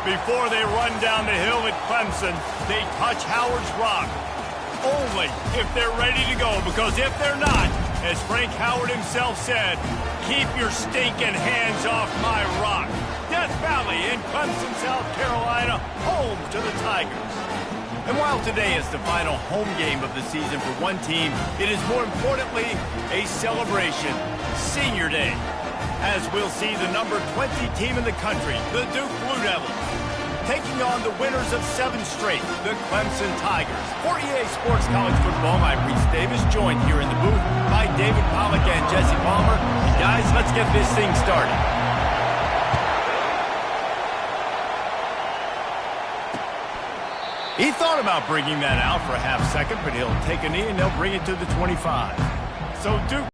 Before they run down the hill at Clemson, they touch Howard's rock. Only if they're ready to go, because if they're not, as Frank Howard himself said, keep your stinking hands off my rock. Death Valley in Clemson, South Carolina, home to the Tigers. And while today is the final home game of the season for one team, it is more importantly a celebration, Senior Day, as we'll see the number 20 team in the country, the Duke Blue Devils, taking on the winners of 7 straight, the Clemson Tigers. For EA Sports College Football, I'm Reese Davis, joined here in the booth by David Pollack and Jesse Palmer. And guys, let's get this thing started. He thought about bringing that out for a half second, but he'll take a knee and they'll bring it to the 25. So Duke.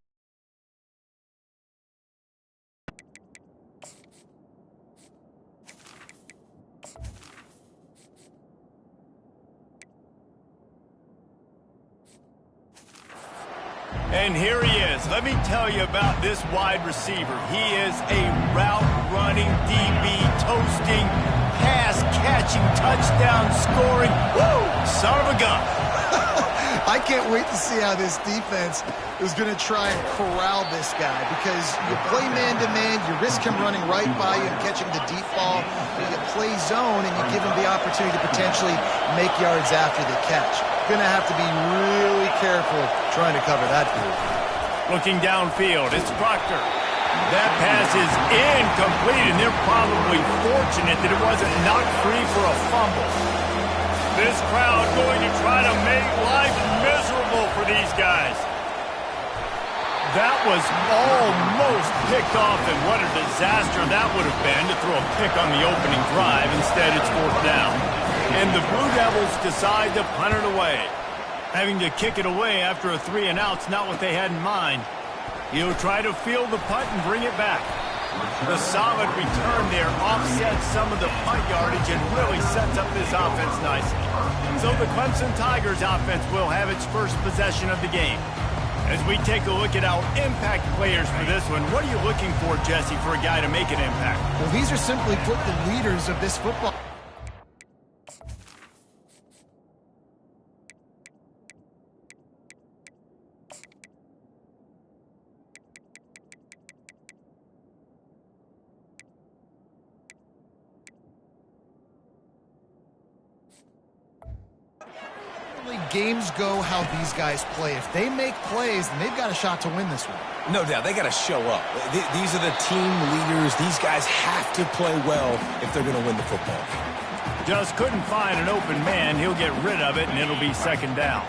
And here he is. Let me tell you about this wide receiver. He is a route-running, DB, toasting, pass-catching, touchdown-scoring, woo, son of a gun. I can't wait to see how this defense is going to try and corral this guy, because you play man-to-man, you risk him running right by you and catching the deep ball. You play zone, and you give him the opportunity to potentially make yards after the catch. Going to have to be really careful trying to cover that dude. Looking downfield, it's Proctor. That pass is incomplete, and they're probably fortunate that it wasn't knocked free for a fumble. This crowd going to try to make life miserable for these guys. That was almost picked off, and what a disaster that would have been to throw a pick on the opening drive. Instead, it's 4th down. And the Blue Devils decide to punt it away. Having to kick it away after a 3-and-out's not what they had in mind. He'll try to field the punt and bring it back. The solid return there offsets some of the punt yardage and really sets up this offense nicely. So the Clemson Tigers offense will have its first possession of the game. As we take a look at our impact players for this one, what are you looking for, Jesse, for a guy to make an impact? Well, these are simply put the leaders of this football. Games go how these guys play. If they make plays, then they've got a shot to win this one. No doubt. They got to show up. These are the team leaders. These guys have to play well if they're going to win the football game. Just couldn't find an open man. He'll get rid of it, and it'll be 2nd down.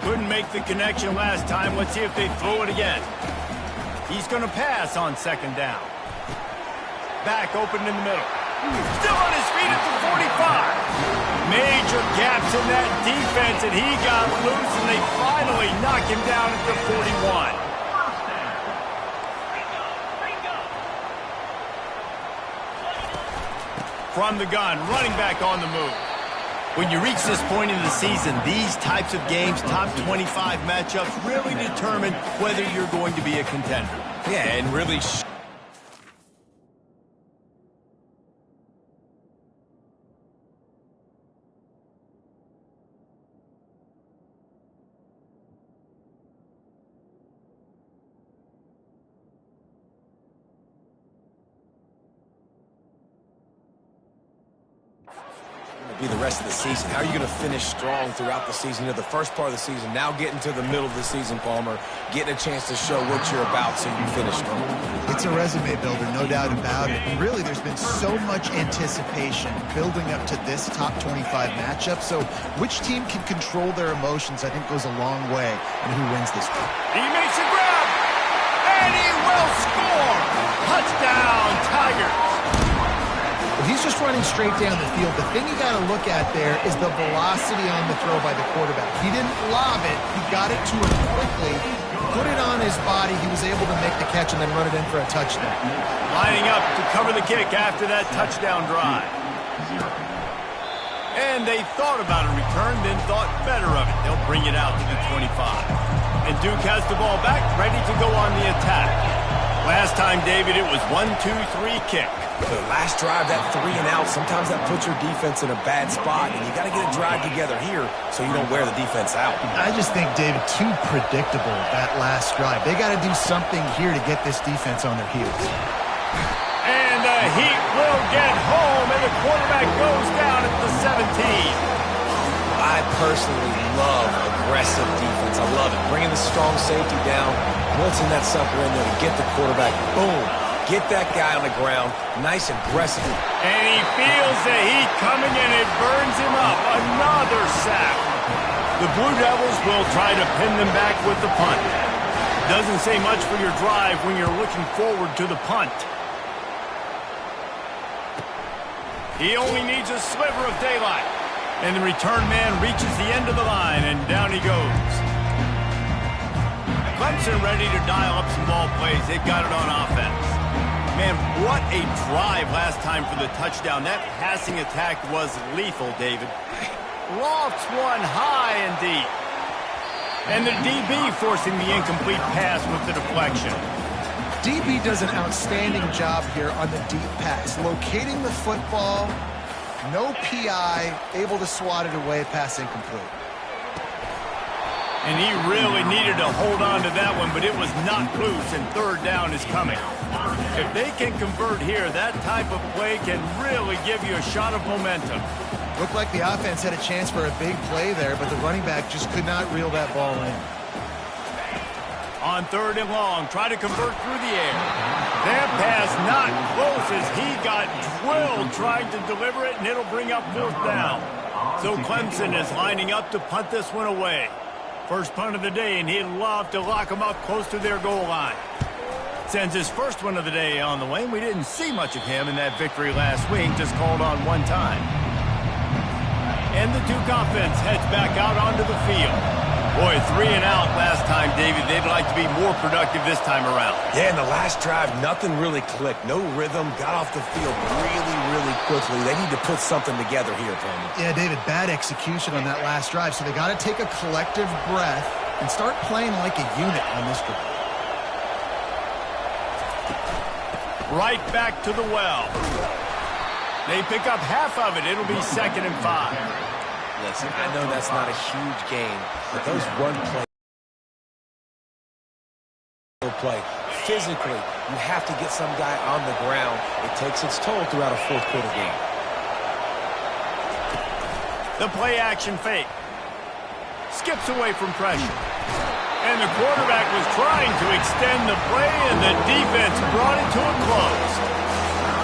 Couldn't make the connection last time. Let's see if they throw it again. He's going to pass on 2nd down. Back open in the middle. Still on his feet at the 45. Major gaps in that defense, and he got loose, and they finally knock him down at the 41. From the gun, running back on the move. When you reach this point in the season, these types of games, top 25 matchups, really determine whether you're going to be a contender. Yeah, and really be the rest of the season. How are you going to finish strong throughout the season? You know, the first part of the season, now getting to the middle of the season, Palmer, getting a chance to show what you're about so you can finish strong. It's a resume builder, no doubt about it. And really, there's been so much anticipation building up to this top 25 matchup. So which team can control their emotions, I think, goes a long way in who wins this one. He makes a grab, and he will score. Touchdown, Tigers. He's just running straight down the field. The thing you got to look at there is the velocity on the throw by the quarterback. He didn't lob it. He got it to him quickly, put it on his body. He was able to make the catch and then run it in for a touchdown. Lining up to cover the kick after that touchdown drive. And they thought about a return, then thought better of it. They'll bring it out to the 25. And Duke has the ball back, ready to go on the attack. Last time, David, it was 1-2-3 kick. The last drive, that 3 and out, sometimes that puts your defense in a bad spot, and you got to get a drive together here so you don't wear the defense out. I just think, David, too predictable, that last drive. They got to do something here to get this defense on their heels. And the Heat will get home, and the quarterback goes down at the 17. I personally love aggressive defense. I love it. Bringing the strong safety down, blitzing that sucker in there to get the quarterback. Boom. Get that guy on the ground. Nice aggressive. And he feels the heat coming, and it burns him up. Another sack. The Blue Devils will try to pin them back with the punt. Doesn't say much for your drive when you're looking forward to the punt. He only needs a sliver of daylight. And the return man reaches the end of the line, and down he goes. Clemson ready to dial up some ball plays. They've got it on offense. Man, what a drive last time for the touchdown. That passing attack was lethal, David. Lofts one high and deep. And the DB forcing the incomplete pass with the deflection. DB does an outstanding job here on the deep pass, locating the football. No PI, able to swat it away, pass incomplete. And he really needed to hold on to that one, but it was not loose, and third down is coming. If they can convert here, that type of play can really give you a shot of momentum. Looked like the offense had a chance for a big play there, but the running back just could not reel that ball in. On third and long, try to convert through the air. That pass not close as he got drilled trying to deliver it, and it'll bring up fourth down. So Clemson is lining up to punt this one away. First punt of the day, and he'd love to lock them up close to their goal line. Sends his first one of the day on the way, and we didn't see much of him in that victory last week, just called on one time. And the Duke offense heads back out onto the field. Boy, 3 and out last time, David. They'd like to be more productive this time around. Yeah, in the last drive, nothing really clicked. No rhythm. Got off the field really, really quickly. They need to put something together here, Palmer. Yeah, David, bad execution on that last drive. So they got to take a collective breath and start playing like a unit on this drive. Right back to the well. They pick up half of it. It'll be 2nd and 5. Listen, I know that's not a huge game, but those run play physically, you have to get some guy on the ground. It takes its toll throughout a fourth quarter game. The play action fake. Skips away from pressure. And the quarterback was trying to extend the play, and the defense brought it to a close.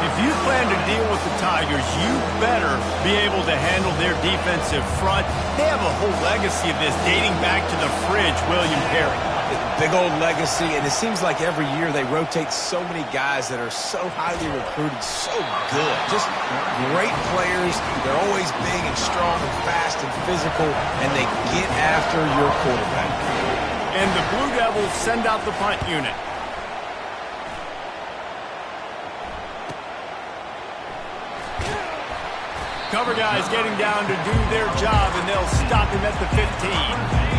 If you plan to deal with the Tigers, you better be able to handle their defensive front. They have a whole legacy of this dating back to the fridge, William Perry. Big old legacy, and it seems like every year they rotate so many guys that are so highly recruited, so good. Just great players. They're always big and strong and fast and physical, and they get after your quarterback. And the Blue Devils send out the punt unit. Cover guys getting down to do their job, and they'll stop him at the 15.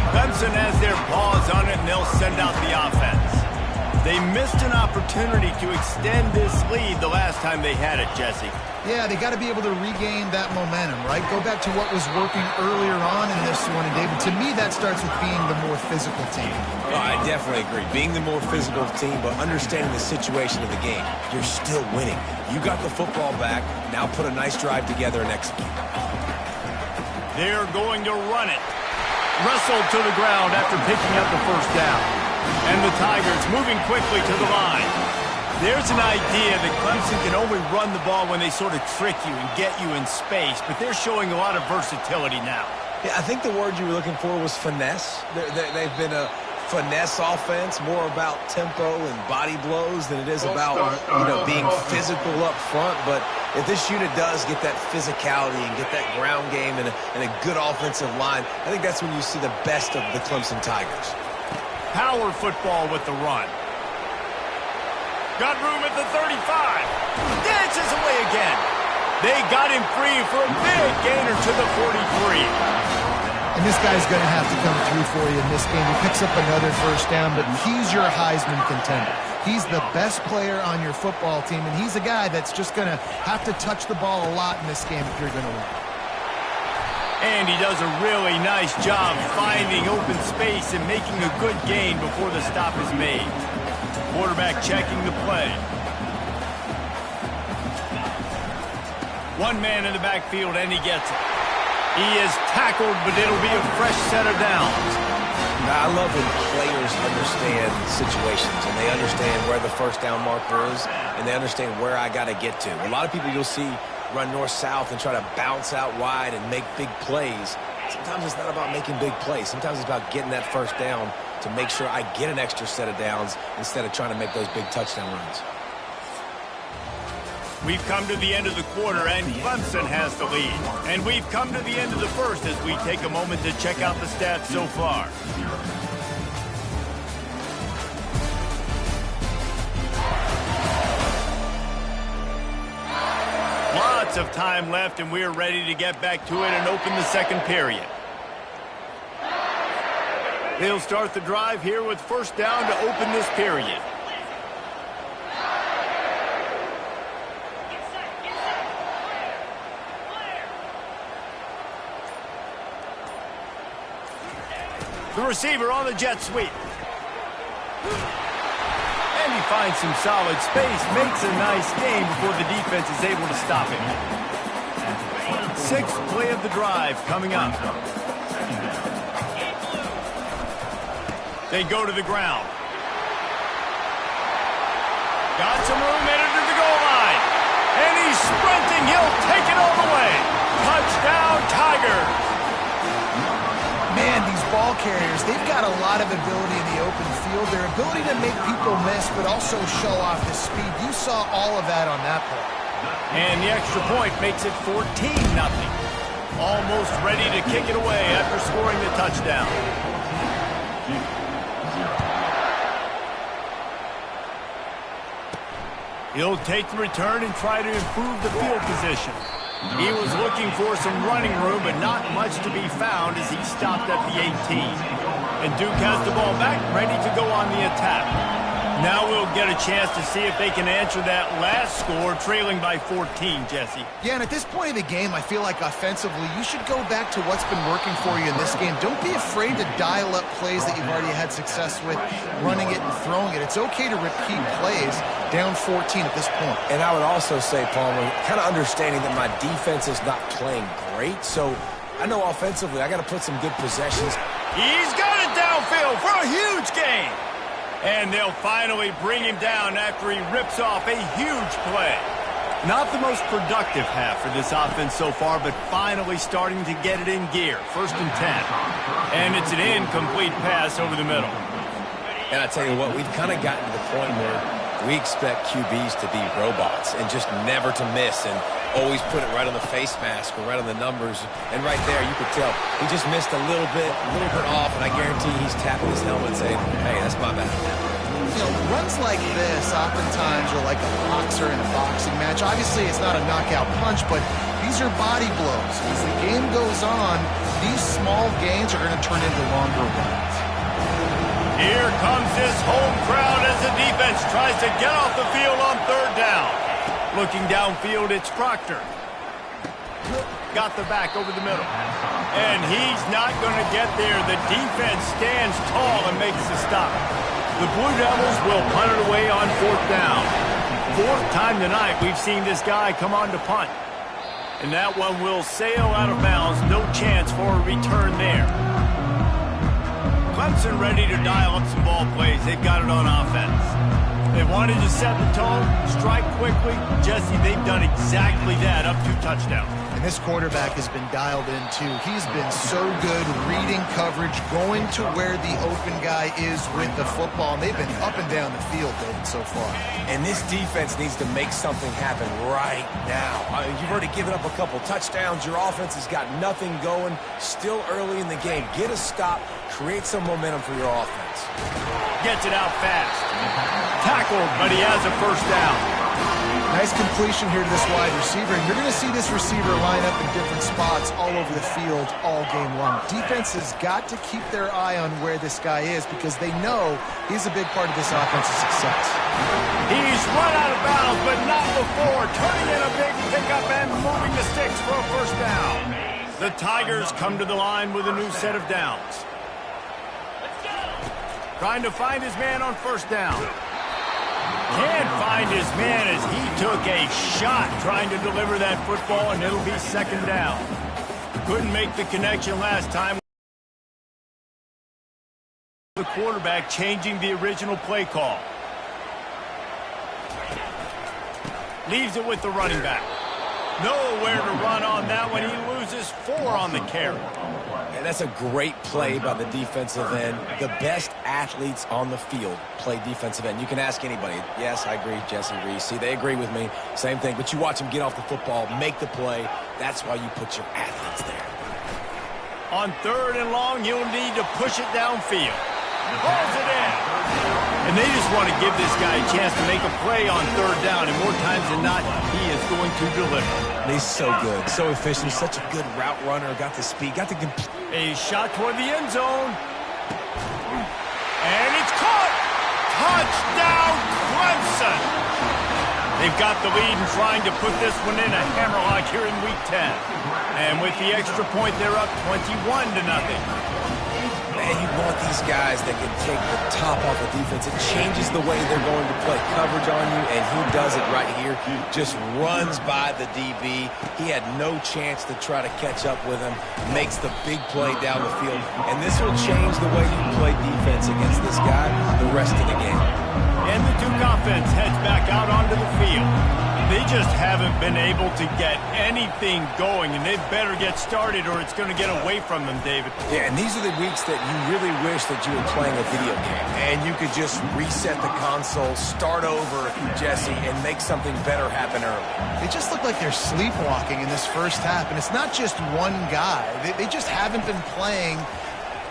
Clemson has their paws on it, and they'll send out the offense. They missed an opportunity to extend this lead the last time they had it, Jesse. Yeah, they got to be able to regain that momentum, right? Go back to what was working earlier on in this one, and David, to me, that starts with being the more physical team. Oh, I definitely agree. Being the more physical team, but understanding the situation of the game. You're still winning. You got the football back. Now put a nice drive together and execute. They're going to run it. Wrestled to the ground after picking up the first down. And the Tigers moving quickly to the line. There's an idea that Clemson can only run the ball when they sort of trick you and get you in space, but they're showing a lot of versatility now. Yeah, I think the word you were looking for was finesse. They've been a finesse offense, more about tempo and body blows than it is about, being physical up front. But if this unit does get that physicality and get that ground game and a good offensive line, I think that's when you see the best of the Clemson Tigers. Power football with the run. Got room at the 35. Dances away again. They got him free for a big gainer to the 43. And this guy's going to have to come through for you in this game. He picks up another first down, but he's your Heisman contender. He's the best player on your football team, and he's a guy that's just going to have to touch the ball a lot in this game if you're going to win. And he does a really nice job finding open space and making a good gain before the stop is made. Quarterback checking the play. One man in the backfield, and he gets it. He is tackled, but it'll be a fresh set of downs. Now, I love when players understand situations and they understand where the first down marker is and they understand where I got to get to. A lot of people you'll see run north-south and try to bounce out wide and make big plays. Sometimes it's not about making big plays. Sometimes it's about getting that first down to make sure I get an extra set of downs instead of trying to make those big touchdown runs. We've come to the end of the quarter, and Clemson has the lead. And we've come to the end of the first as we take a moment to check out the stats so far. Lots of time left, and we're ready to get back to it and open the second period. They'll start the drive here with first down to open this period. The receiver on the jet sweep. And he finds some solid space, makes a nice gain before the defense is able to stop him. Sixth play of the drive coming up. They go to the ground. Got some room, headed to the goal line. And he's sprinting, he'll take it all the way. Touchdown, Tigers. Man, these ball carriers, they've got a lot of ability in the open field. Their ability to make people miss, but also show off the speed. You saw all of that on that play. And the extra point makes it 14-0. Almost ready to kick it away after scoring the touchdown. He'll take the return and try to improve the field position. He was looking for some running room, but not much to be found as he stopped at the 18. And Duke has the ball back, ready to go on the attack. Now we'll get a chance to see if they can answer that last score, trailing by 14, Jesse. Yeah, and at this point of the game, I feel like offensively, you should go back to what's been working for you in this game. Don't be afraid to dial up plays that you've already had success with, running it and throwing it. It's okay to repeat plays down 14 at this point. And I would also say, Palmer, kind of understanding that my defense is not playing great, so I know offensively I got to put some good possessions. He's got it downfield for a huge gain. And they'll finally bring him down after he rips off a huge play. Not the most productive half for this offense so far, but finally starting to get it in gear. First and 10. And it's an incomplete pass over the middle. And I tell you what, we've kind of gotten to the point where we expect QBs to be robots and just never to miss and always put it right on the face mask or right on the numbers. And right there, you could tell he just missed a little bit off, and I guarantee he's tapping his helmet saying, hey, that's my bad. You know, runs like this oftentimes are like a boxer in a boxing match. Obviously, it's not a knockout punch, but these are body blows. As the game goes on, these small gains are going to turn into longer runs. Here comes this home crowd as the defense tries to get off the field on third down. Looking downfield, it's Proctor. Got the back over the middle. And he's not going to get there. The defense stands tall and makes the stop. The Blue Devils will punt it away on fourth down. Fourth time tonight we've seen this guy come on to punt. And that one will sail out of bounds. No chance for a return there. Clemson ready to dial up some ball plays. They've got it on offense. They wanted to set the tone, strike quickly. Jesse, they've done exactly that, up 2 touchdowns. And this quarterback has been dialed in, too. He's been so good reading coverage, going to where the open guy is with the football. And they've been up and down the field, David, so far. And this defense needs to make something happen right now. You've already given up a couple touchdowns. Your offense has got nothing going. Still early in the game. Get a stop. Create some momentum for your offense. Gets it out fast. Tackled, but he has a first down. Nice completion here to this wide receiver, and you're going to see this receiver line up in different spots all over the field all game long. Defense has got to keep their eye on where this guy is because they know he's a big part of this offense's success. He's run out of bounds, but not before turning in a big pickup and moving the sticks for a first down. The Tigers come to the line with a new set of downs. Trying to find his man on first down. Can't find his man as he took a shot trying to deliver that football, and it'll be second down. Couldn't make the connection last time. The quarterback changing the original play call. Leaves it with the running back. Nowhere to run on that one. He loses 4 on the carry. And that's a great play by the defensive end. The best athletes on the field play defensive end. You can ask anybody. Yes, I agree, Jesse Reese. See, they agree with me. Same thing. But you watch them get off the football, make the play. That's why you put your athletes there. On 3rd and long, you'll need to push it downfield. Pulls it in. And they just want to give this guy a chance to make a play on 3rd down. And more times than not, he is going to deliver. He's so good, so efficient, such a good route runner, got the speed, got the... A shot toward the end zone. And it's caught! Touchdown, Clemson! They've got the lead and trying to put this one in a hammerlock here in Week 10. And with the extra point, they're up 21-0. Man, you want these guys that can take the top off the defense. It changes the way they're going to play coverage on you, and he does it right here. He just runs by the DB. He had no chance to try to catch up with him. Makes the big play down the field. And this will change the way you play defense against this guy the rest of the game. And the Duke offense heads back out onto the field. They just haven't been able to get anything going, and they better get started or it's going to get away from them, David. Yeah, and these are the weeks that you really wish that you were playing a video game, and you could just reset the console, start over, Jesse, and make something better happen early. They just look like they're sleepwalking in this first half, and it's not just one guy. They just haven't been playing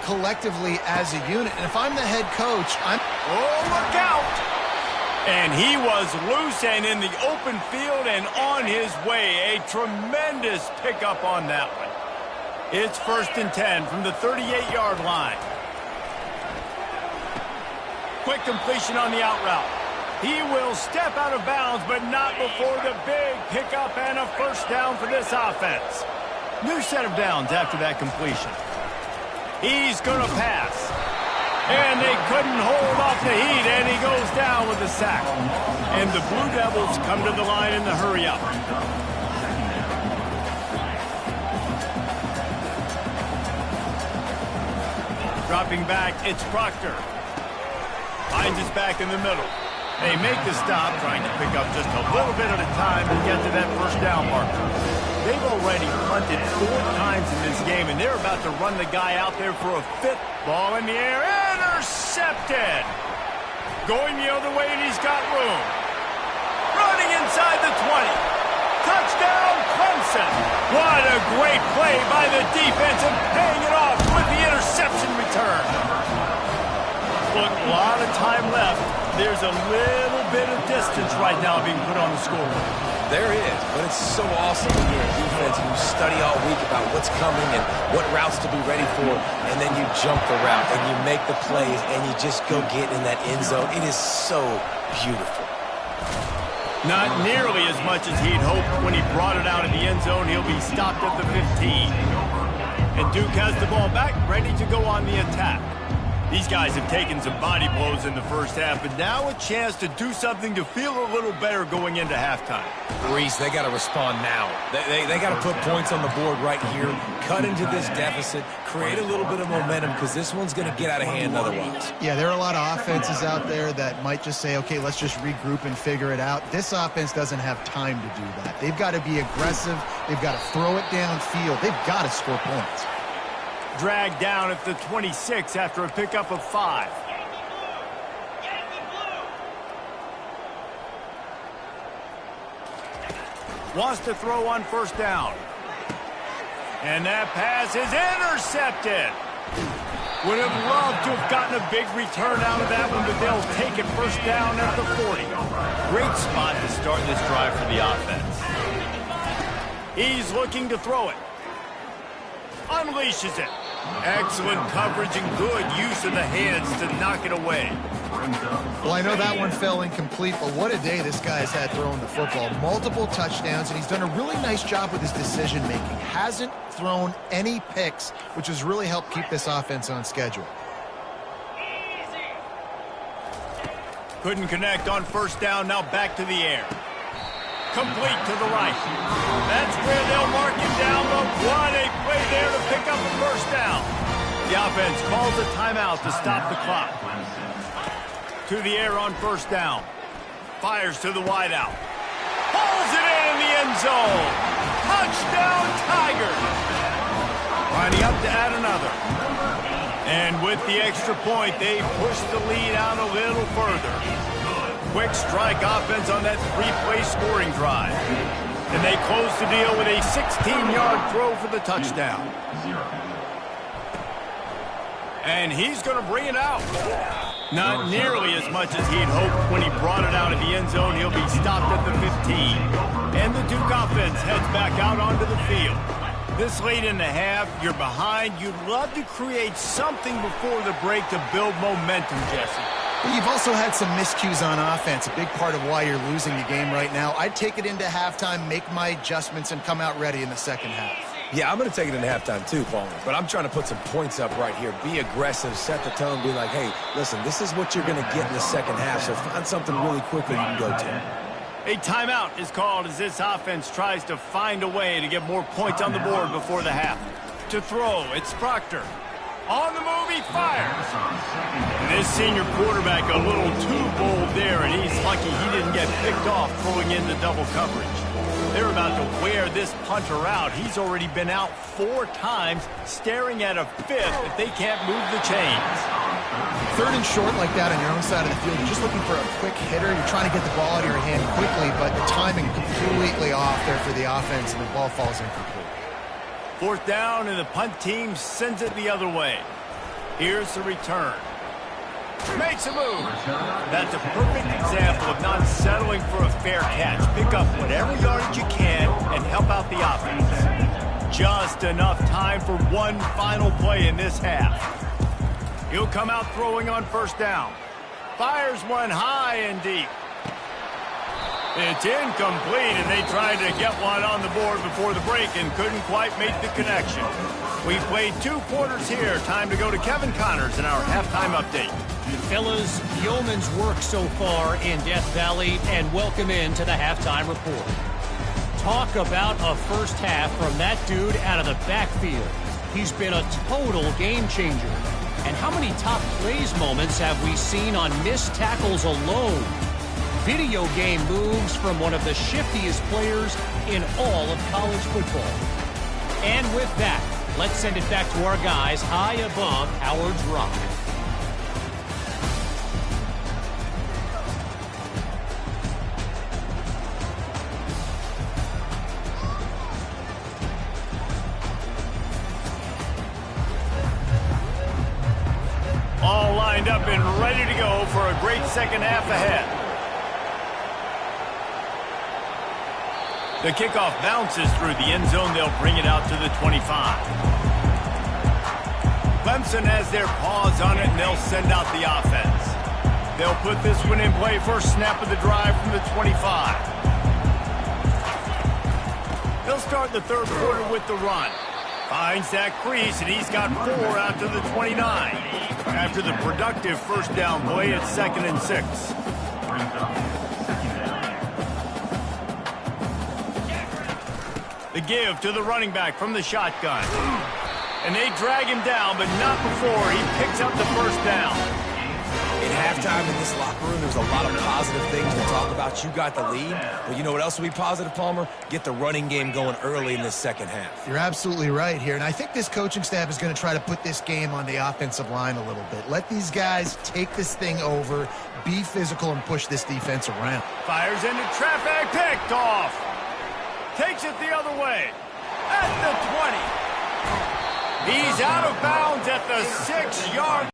collectively as a unit. And if I'm the head coach, Oh, look out! And he was loose and in the open field and on his way. A tremendous pickup on that one. It's 1st and 10 from the 38-yard line. Quick completion on the out route. He will step out of bounds, but not before the big pickup and a first down for this offense. New set of downs after that completion. He's going to pass. And they couldn't hold off the heat, and he goes down with a sack. And the Blue Devils come to the line in the hurry-up. Dropping back, it's Proctor. Finds his back in the middle. They make the stop, trying to pick up just a little bit at a time to get to that first down marker. They've already punted 4 times in this game, and they're about to run the guy out there for a 5th. Ball in the air, intercepted. Going the other way, and he's got room. Running inside the 20. Touchdown, Clemson. What a great play by the defense and paying it off with the interception return. Look, a lot of time left. There's a little bit of distance right now being put on the scoreboard. There is, but it's so awesome when you're in defense and you study all week about what's coming and what routes to be ready for, and then you jump the route and you make the plays and you just go get in that end zone. It is so beautiful. Not nearly as much as he'd hoped when he brought it out in the end zone. He'll be stopped at the 15. And Duke has the ball back, ready to go on the attack. These guys have taken some body blows in the first half, but now a chance to do something to feel a little better going into halftime. Reese, they got to respond now. They got to put points on the board right here, cut into this deficit, create a little bit of momentum, because this one's going to get out of hand otherwise. Yeah, there are a lot of offenses out there that might just say, okay, let's just regroup and figure it out. This offense doesn't have time to do that. They've got to be aggressive. They've got to throw it downfield. They've got to score points. Dragged down at the 26 after a pickup of 5. Wants to throw on first down. And that pass is intercepted. Would have loved to have gotten a big return out of that one, but they'll take it first down at the 40. Great spot to start this drive for the offense. He's looking to throw it. Unleashes it. Excellent coverage and good use of the hands to knock it away. Well, I know that one fell incomplete, but what a day this guy has had throwing the football. Multiple touchdowns, and he's done a really nice job with his decision-making. Hasn't thrown any picks, which has really helped keep this offense on schedule. Couldn't connect on first down, now back to the air. Complete to the right. That's where they'll mark him down, but what a play there to pick up a first down. The offense calls a timeout to stop the clock. To the air on first down. Fires to the wideout. Pulls it in the end zone. Touchdown, Tigers. Lining up to add another. And with the extra point, they push the lead out a little further. Quick strike offense on that three-play scoring drive. And they close the deal with a 16-yard throw for the touchdown. And he's going to bring it out. Not nearly as much as he'd hoped when he brought it out of the end zone. He'll be stopped at the 15. And the Duke offense heads back out onto the field. This late in the half, you're behind. You'd love to create something before the break to build momentum, Jesse. But you've also had some miscues on offense, a big part of why you're losing the game right now. I'd take it into halftime, make my adjustments, and come out ready in the second half. Yeah, I'm going to take it into halftime too, Palmer. But I'm trying to put some points up right here. Be aggressive, set the tone, be like, hey, listen, this is what you're going to get in the second half, so find something really quickly you can go to. A timeout is called as this offense tries to find a way to get more points on the board before the half. To throw, it's Proctor. On the move, he fires. And this senior quarterback a little too bold there, and he's lucky he didn't get picked off throwing into double coverage. They're about to wear this punter out. He's already been out 4 times, staring at a 5th if they can't move the chains. Third and short like that on your own side of the field, you're just looking for a quick hitter. You're trying to get the ball out of your hand quickly, but the timing completely off there for the offense, and the ball falls incomplete. 4th down, and the punt team sends it the other way. Here's the return. Makes a move. That's a perfect example of not settling for a fair catch. Pick up whatever yardage you can and help out the offense. Just enough time for one final play in this half. He'll come out throwing on first down. Fires one high and deep. It's incomplete, and they tried to get one on the board before the break and couldn't quite make the connection. We've played 2 quarters here. Time to go to Kevin Connors in our halftime update. Fellas, yeoman's work so far in Death Valley, and welcome into the halftime report. Talk about a first half from that dude out of the backfield. He's been a total game changer. And how many top plays moments have we seen on missed tackles alone? Video game moves from one of the shiftiest players in all of college football. And with that, let's send it back to our guys high above Howard's Rock. All lined up and ready to go for a great second half ahead. The kickoff bounces through the end zone. They'll bring it out to the 25. Clemson has their paws on it, and they'll send out the offense. They'll put this one in play. First snap of the drive from the 25. They'll start the third quarter with the run. Finds that crease, and he's got 4 out to the 29. After the productive first down play, it's 2nd and 6. The give to the running back from the shotgun. And they drag him down, but not before he picks up the first down. In halftime in this locker room, there's a lot of positive things to talk about. You got the lead, but you know what else will be positive, Palmer? Get the running game going early in this second half. You're absolutely right here, and I think this coaching staff is going to try to put this game on the offensive line a little bit. Let these guys take this thing over, be physical, and push this defense around. Fires into traffic, picked off. Takes it the other way. At the 20. He's out of bounds at the 6-yard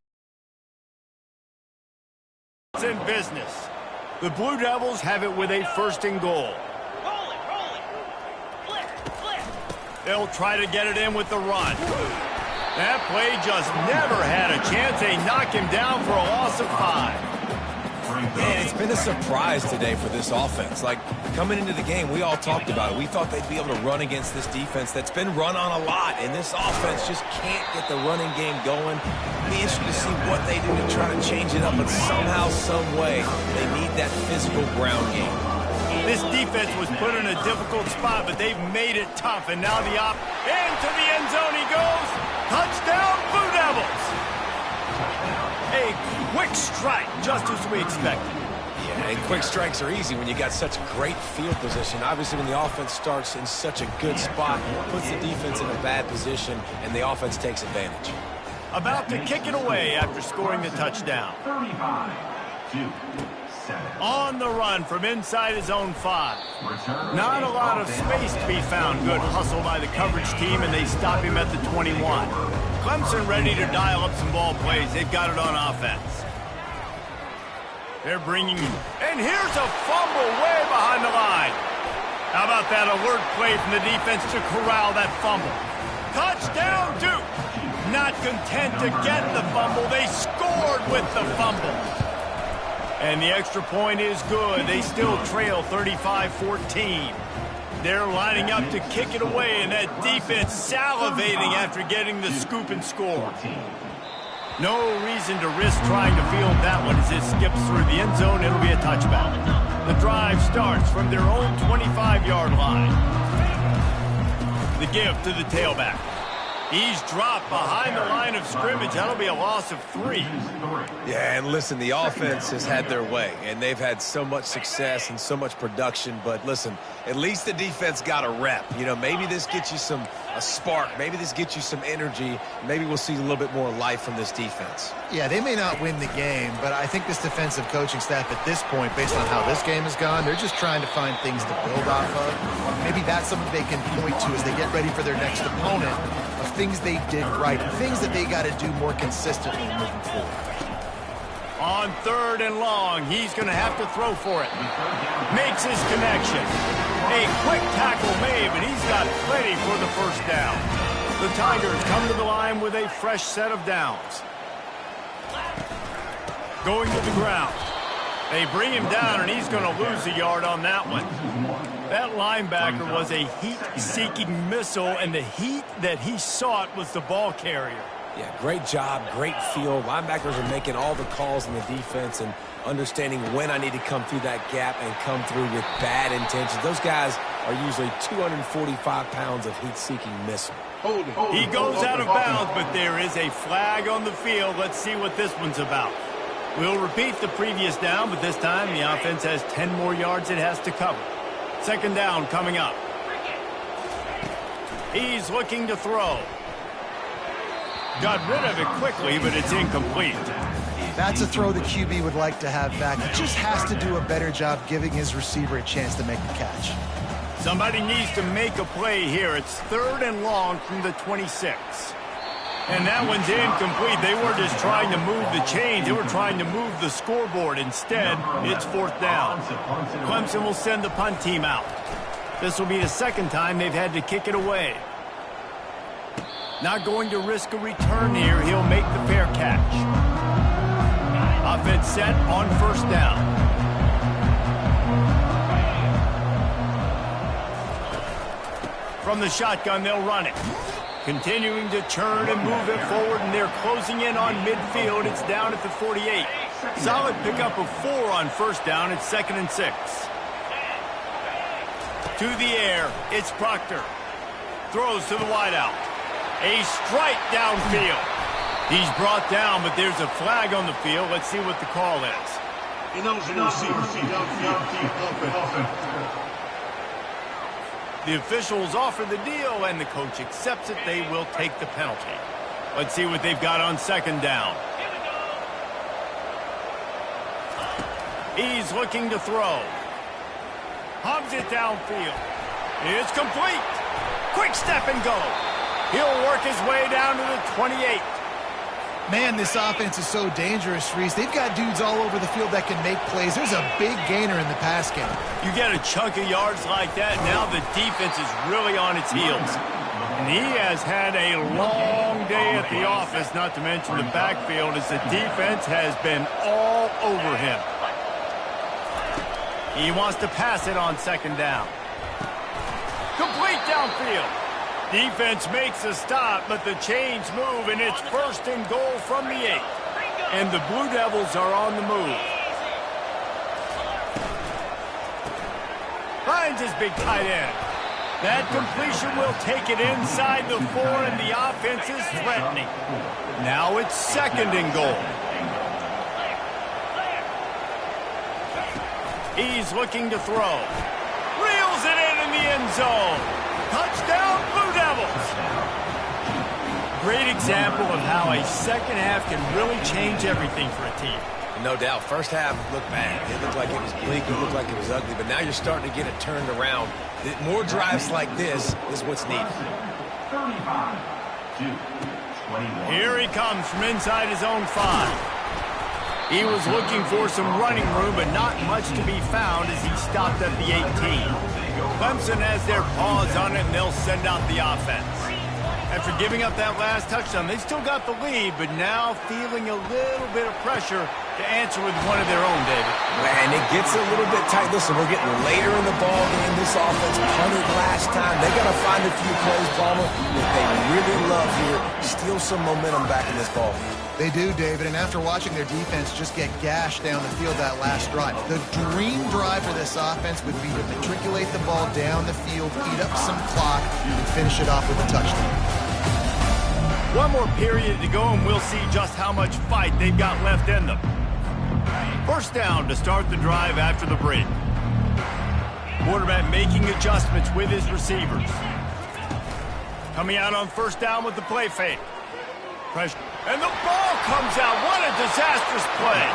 in business. The Blue Devils have it with a 1st and goal. They'll try to get it in with the run. That play just never had a chance. They knock him down for a loss of 5. Man, it's been a surprise today for this offense. Like, coming into the game, we all talked about it. We thought they'd be able to run against this defense that's been run on a lot, and this offense just can't get the running game going. It'll be interesting to see what they do to try to change it up, but somehow, some way, they need that physical ground game. This defense was put in a difficult spot, but they've made it tough, and now the into the end zone he goes. Touchdown, Blue Devils! A quick strike, just as we expected. Yeah, and quick strikes are easy when you got such great field position. Obviously, when the offense starts in such a good spot, it puts the defense in a bad position, and the offense takes advantage. About to kick it away after scoring the touchdown. 35-7. On the run from inside his own 5. Not a lot of space to be found. Good hustle by the coverage team, and they stop him at the 21. Clemson ready to dial up some ball plays. They've got it on offense. They're bringing him. And here's a fumble way behind the line. How about that alert play from the defense to corral that fumble? Touchdown, Duke. Not content to get the fumble, they scored with the fumble. And the extra point is good. They still trail 35-14. They're lining up to kick it away, and that defense salivating after getting the scoop and score. No reason to risk trying to field that one as it skips through the end zone. It'll be a touchback. The drive starts from their own 25-yard line. The give to the tailback. He's dropped behind the line of scrimmage. That'll be a loss of 3. Yeah, and listen, the offense has had their way, and they've had so much success and so much production. But listen, at least the defense got a rep. You know, maybe this gets you a spark. Maybe this gets you some energy. Maybe we'll see a little bit more life from this defense. Yeah, they may not win the game, but I think this defensive coaching staff at this point, based on how this game has gone, they're just trying to find things to build off of. Maybe that's something they can point to as they get ready for their next opponent, of things they did right, things that they got to do more consistently moving forward. On 3rd and long, he's going to have to throw for it. Makes his connection. A quick tackle made, but he's got plenty for the 1st down. The Tigers come to the line with a fresh set of downs. Going to the ground. They bring him down, and he's going to lose a yard on that one. That linebacker was a heat-seeking missile, and the heat that he sought was the ball carrier. Yeah, great job, great feel. Linebackers are making all the calls in the defense and understanding when I need to come through that gap and come through with bad intentions. Those guys are usually 245 pounds of heat-seeking missile. He goes out of bounds, but there is a flag on the field. Let's see what this one's about. We'll repeat the previous down, but this time the offense has 10 more yards it has to cover. 2nd down coming up. He's looking to throw. Got rid of it quickly, but it's incomplete. That's a throw the QB would like to have back. He just has to do a better job giving his receiver a chance to make the catch. Somebody needs to make a play here. It's 3rd and long from the 26. And that one's incomplete. They were just trying to move the chains. They were trying to move the scoreboard. Instead, it's 4th down. Clemson will send the punt team out. This will be the 2nd time they've had to kick it away. Not going to risk a return here. He'll make the fair catch. Offense set on 1st down. From the shotgun, they'll run it. Continuing to turn and move it forward, and they're closing in on midfield. It's down at the 48. Solid pickup of 4 on 1st down. It's 2nd and 6. To the air, it's Proctor. Throws to the wideout. A strike downfield. He's brought down, but there's a flag on the field. Let's see what the call is. The officials offer the deal, and the coach accepts it. They will take the penalty. Let's see what they've got on 2nd down. He's looking to throw. Hubs it downfield. It's complete. Quick step and go. He'll work his way down to the 28. Man, this offense is so dangerous, Reese. They've got dudes all over the field that can make plays. There's a big gainer in the pass game. You get a chunk of yards like that, now the defense is really on its heels. And he has had a long day at the office, not to mention the backfield, as the defense has been all over him. He wants to pass it on second down. Complete downfield. Defense makes a stop, but the chains move, and it's 1st and goal from the 8. And the Blue Devils are on the move. Finds his big tight end. That completion will take it inside the 4, and the offense is threatening. Now it's 2nd and goal. He's looking to throw. Reels it in the end zone. Touchdown, Blue Devils! Great example of how a second half can really change everything for a team. No doubt. First half looked bad. It looked like it was bleak. It looked like it was ugly. But now you're starting to get it turned around. More drives like this is what's needed. 35-21. Here he comes from inside his own 5. He was looking for some running room, but not much to be found as he stopped at the 18. Clemson has their paws on it, and they'll send out the offense. After giving up that last touchdown, they still got the lead, but now feeling a little bit of pressure to answer with one of their own, David. Man, it gets a little bit tight. Listen, we're getting later in the ball game. This offense punted last time. They got to find a few plays, Palmer, that they really love here. Steal some momentum back in this ball game. They do, David, and after watching their defense just get gashed down the field that last drive, the dream drive for this offense would be to matriculate the ball down the field, eat up some clock, and finish it off with a touchdown. One more period to go, and we'll see just how much fight they've got left in them. 1st down to start the drive after the break. Quarterback making adjustments with his receivers. Coming out on 1st down with the play fake. Pressure. And the ball comes out. What a disastrous play.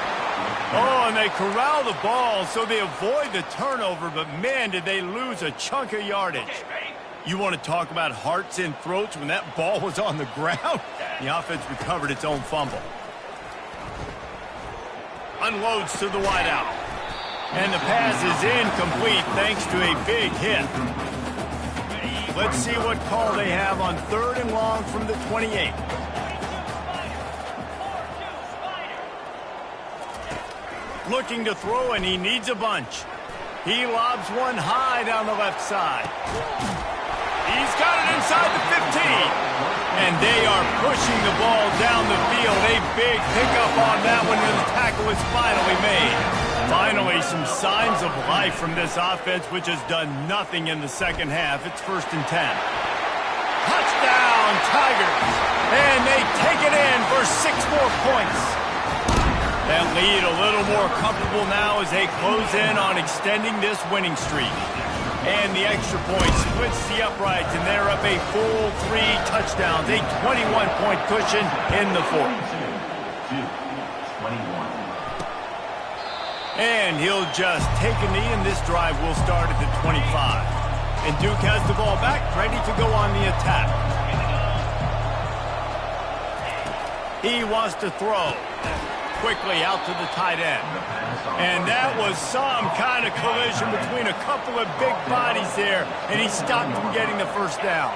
Oh, and they corral the ball so they avoid the turnover, but man, did they lose a chunk of yardage. You want to talk about hearts in throats when that ball was on the ground? The offense recovered its own fumble. Unloads to the wideout. And the pass is incomplete thanks to a big hit. Let's see what call they have on 3rd and long from the 28. Looking to throw, and he needs a bunch. He lobs one high down the left side. He's got it inside the 15. And they are pushing the ball down the field. A big pickup on that one, and the tackle is finally made. Finally, some signs of life from this offense, which has done nothing in the second half. It's 1st and 10. Touchdown, Tigers. And they take it in for 6 more points. That lead a little more comfortable now as they close in on extending this winning streak. And the extra point splits the uprights, and they're up a full 3 touchdowns, a 21-point cushion in the 4th. 21. And he'll just take a knee, and this drive will start at the 25. And Duke has the ball back, ready to go on the attack. He wants to throw. Quickly out to the tight end. And that was some kind of collision between a couple of big bodies there, and he stopped from getting the 1st down.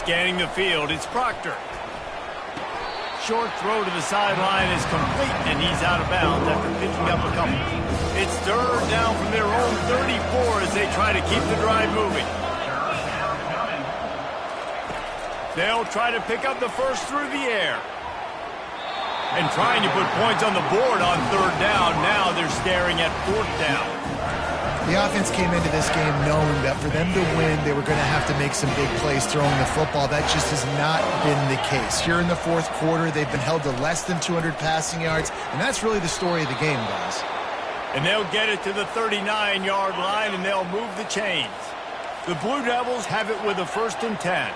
Scanning the field, it's Proctor. Short throw to the sideline is complete, and he's out of bounds after picking up a couple. It's 3rd down from their own 34 as they try to keep the drive moving. They'll try to pick up the 1st through the air. And trying to put points on the board on 3rd down. Now they're staring at 4th down. The offense came into this game knowing that for them to win, they were going to have to make some big plays throwing the football. That just has not been the case. Here in the 4th quarter, they've been held to less than 200 passing yards, and that's really the story of the game, guys. And they'll get it to the 39-yard line, and they'll move the chains. The Blue Devils have it with a 1st and 10.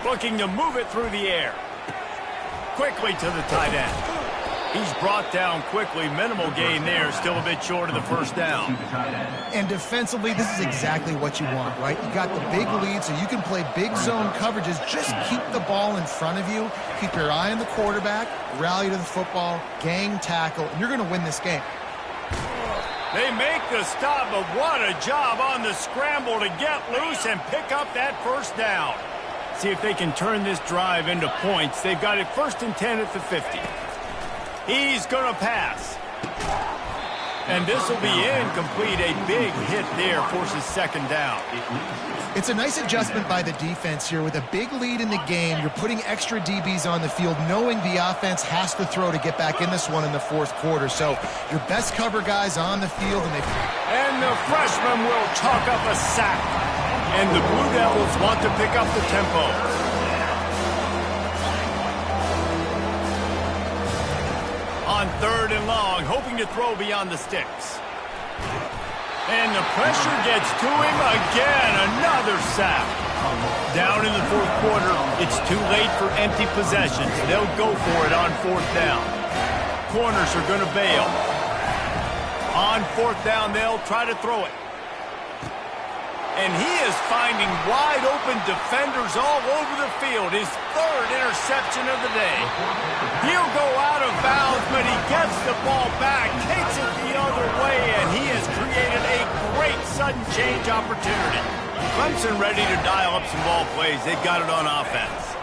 Looking to move it through the air. Quickly to the tight end. He's brought down quickly. Minimal gain there. Still a bit short of the first down. And defensively, this is exactly what you want, right? You got the big lead, so you can play big zone coverages. Just keep the ball in front of you. Keep your eye on the quarterback. Rally to the football. Gang tackle. And you're going to win this game. They make the stop, but what a job on the scramble to get loose and pick up that first down. See if they can turn this drive into points. They've got it 1st and 10 at the 50. He's going to pass. And this will be incomplete. A big hit there forces 2nd down. It's a nice adjustment by the defense here. With a big lead in the game, you're putting extra DBs on the field, knowing the offense has to throw to get back in this one in the 4th quarter. So your best cover guys on the field. And the freshman will chalk up a sack. And the Blue Devils want to pick up the tempo. On 3rd and long, hoping to throw beyond the sticks. And the pressure gets to him again. Another sack. Down in the 4th quarter, it's too late for empty possessions. They'll go for it on 4th down. Corners are going to bail. On 4th down, they'll try to throw it. And he is finding wide-open defenders all over the field. His 3rd interception of the day. He'll go out of bounds, but he gets the ball back, takes it the other way, and he has created a great sudden change opportunity. Clemson ready to dial up some ball plays. They've got it on offense.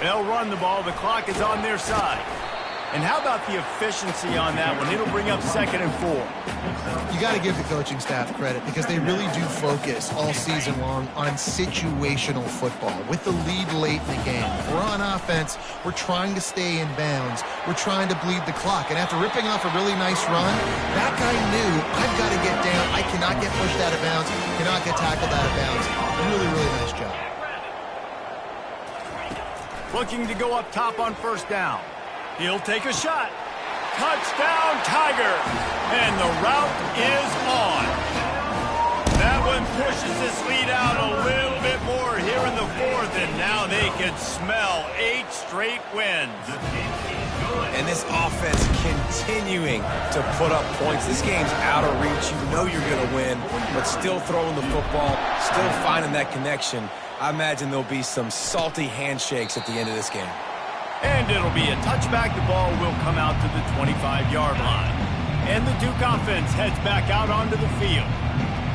They'll run the ball. The clock is on their side. And how about the efficiency on that one? It'll bring up 2nd and 4. You got to give the coaching staff credit because they really do focus all season long on situational football. With the lead late in the game, if we're on offense, we're trying to stay in bounds. We're trying to bleed the clock. And after ripping off a really nice run, that guy knew, I've got to get down. I cannot get pushed out of bounds. Cannot get tackled out of bounds. Really, really nice job. Looking to go up top on 1st down. He'll take a shot. Touchdown, Tiger. And the route is on. That one pushes this lead out a little bit more here in the 4th, and now they can smell 8 straight wins. And this offense continuing to put up points. This game's out of reach. You know you're going to win, but still throwing the football, still finding that connection. I imagine there'll be some salty handshakes at the end of this game. And it'll be a touchback. The ball will come out to the 25-yard line. And the Duke offense heads back out onto the field.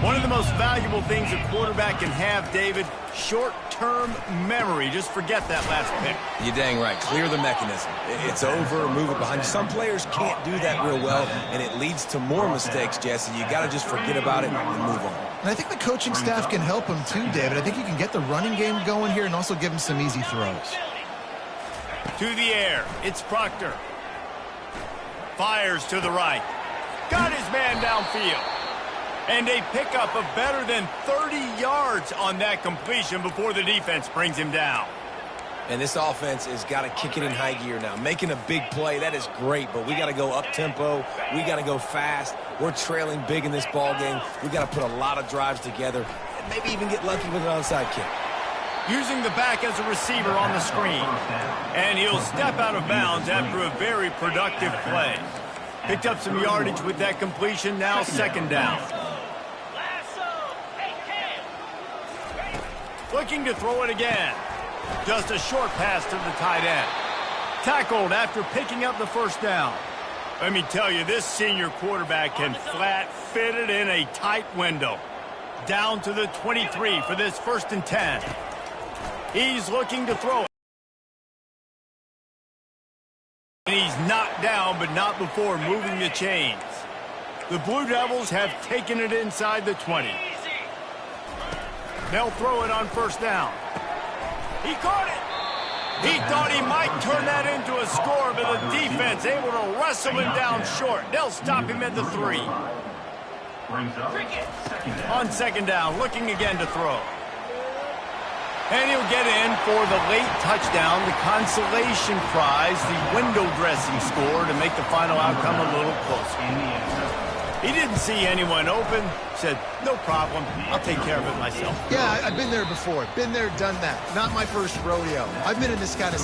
One of the most valuable things a quarterback can have, David, short-term memory. Just forget that last pick. You're dang right. Clear the mechanism. It's over, move it behind you. Some players can't do that real well, and it leads to more mistakes, Jesse. You got to just forget about it and move on. And I think the coaching staff can help him too, David. I think you can get the running game going here and also give him some easy throws. To the air, it's Proctor. Fires to the right. Got his man downfield. And a pickup of better than 30 yards on that completion before the defense brings him down. And this offense has got to kick it in high gear now. Making a big play, that is great, but we got to go up-tempo. We got to go fast. We're trailing big in this ball game. We got to put a lot of drives together and maybe even get lucky with an onside kick. Using the back as a receiver on the screen. And he'll step out of bounds after a very productive play. Picked up some yardage with that completion, now 2nd down. Looking to throw it again. Just a short pass to the tight end. Tackled after picking up the 1st down. Let me tell you, this senior quarterback can flat fit it in a tight window. Down to the 23 for this 1st and 10. He's looking to throw it. And he's knocked down, but not before moving the chains. The Blue Devils have taken it inside the 20. They'll throw it on 1st down. He caught it. He thought he might turn that into a score, but the defense able to wrestle him down short. They'll stop him at the 3. On 2nd down, looking again to throw. And he'll get in for the late touchdown, the consolation prize, the window dressing score to make the final outcome a little closer. He didn't see anyone open, said, no problem, I'll take care of it myself. Yeah, I've been there before. Been there, done that. Not my first rodeo. I've been in this kind of